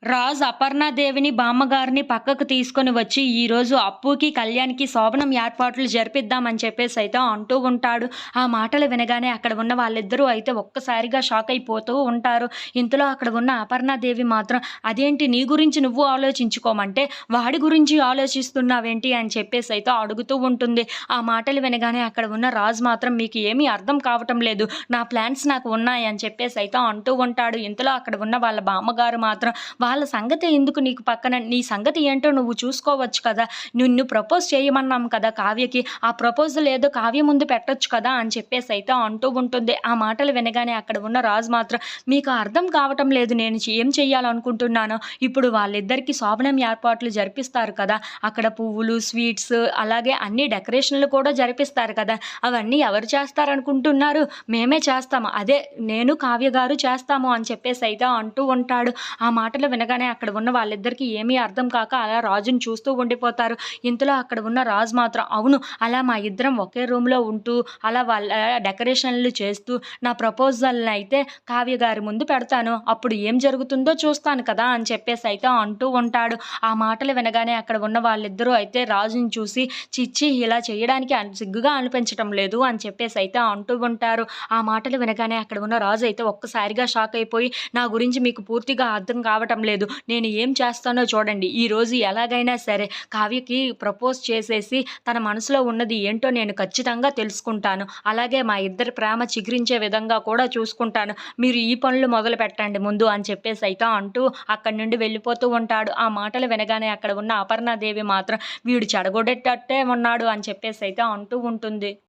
రాజు అపర్ణాదేవిని, బామ్మగారిని పక్కకు తీసుకొని వచ్చి, ఈరోజు అప్పుకి, కళ్యాణ్‌కి శోభనం ఏర్పాట్లు జరిపిద్దామని చెప్పేసైతే అంటూ ఉంటాడు. ఆ మాటలు వినగానే అక్కడ ఉన్న వాళ్ళిద్దరూ అయితే ఒక్కసారిగా షాక్ అయిపోతూ ఉంటారు. ఇంతలో అక్కడ ఉన్న అపర్ణాదేవి మాత్రం, "అదేంటి నీ గురించి నువ్వు ఆలోచించుకోమంటే, వాడి గురించి ఆలోచిస్తున్నావేంటి?" అని చెప్పేసైతే అడుగుతూ ఉంటుంది. ఆ మాటలు వినగానే అక్కడ ఉన్న రాజు మాత్రం, "మీకు ఏమీ అర్థం కావటం లేదు. నా ప్లాన్స్ నాకు ఉన్నాయి" అని చెప్పేసైతే అంటూ ఉంటాడు. ఇంతలో అక్కడ ఉన్న వాళ్ళ బామ్మగారు మాత్రం, వాళ్ళ సంగతి ఎందుకు నీకు పక్కన? నీ సంగతి ఏంటో నువ్వు చూసుకోవచ్చు కదా! నిన్ను ప్రపోజ్ చేయమన్నాం కదా కావ్యకి. ఆ ప్రపోజల్ ఏదో కావ్య ముందు పెట్టొచ్చు కదా! అని చెప్పేసైతే అంటూ ఉంటుంది. ఆ మాటలు వినగానే అక్కడ ఉన్న రాజు మాత్రం, "మీకు అర్థం కావటం లేదు నేను ఏం చెయ్యాలనుకుంటున్నానో. ఇప్పుడు వాళ్ళిద్దరికీ శోభనం ఏర్పాట్లు జరిపిస్తారు కదా! అక్కడ పువ్వులు, స్వీట్స్ అలాగే అన్ని డెకరేషన్‌లు కూడా జరిపిస్తారు కదా! అవన్నీ ఎవరు చేస్తారనుకుంటున్నారు? మేమే చేస్తాము. అదే నేను, కావ్య గారు చేస్తాము" అని చెప్పేసైతే అంటూ ఉంటాడు. ఆ మాటలు వినగానే అక్కడ ఉన్న వాళ్ళిద్దరికీ ఏమీ అర్థం కాక అలా రాజుని చూస్తూ ఉండిపోతారు. ఇంతలో అక్కడ ఉన్న రాజు మాత్రం, "అవును, అలా మా ఇద్దరం ఒకే రూమ్‌లో ఉంటూ, అలా వాళ్ళ డెకరేషన్‌లు చేస్తూ, నా ప్రపోజల్‌నయితే కావ్య గారి ముందు పెడతాను. అప్పుడు ఏం జరుగుతుందో చూస్తాను కదా!" అని చెప్పేసైతే అంటూ ఉంటాడు. ఆ మాటలు వినగానే అక్కడ ఉన్న వాళ్ళిద్దరూ అయితే రాజుని చూసి, "ఛీ! ఇలా చేయడానికి సిగ్గుగా అనిపించటం లేదు" అని చెప్పేసైతే అంటూ ఉంటారు. ఆ మాటలు వినగానే అక్కడ ఉన్న రాజు అయితే ఒక్కసారిగా షాక్ అయిపోయి, "నా గురించి మీకు పూర్తిగా అర్థం కావటం లేదు. నేను ఏం చేస్తానో చూడండి. ఈరోజు ఎలాగైనా సరే కావ్యకి ప్రపోజ్ చేసేసి తన మనసులో ఉన్నది ఏంటో నేను ఖచ్చితంగా తెలుసుకుంటాను. అలాగే మా ఇద్దరి ప్రేమ చిగురించే విధంగా కూడా చూసుకుంటాను. మీరు ఈ పనులు మొదలుపెట్టండి ముందు" అని చెప్పేసైతే అంటూ అక్కడి నుండి వెళ్ళిపోతూ ఉంటాడు. ఆ మాటలు వినగానే అక్కడ ఉన్న అపర్ణాదేవి మాత్రం, "వీడు చెడగొట్టేటట్టే ఉన్నాడు" అని చెప్పేసైతే అంటూ ఉంటుంది.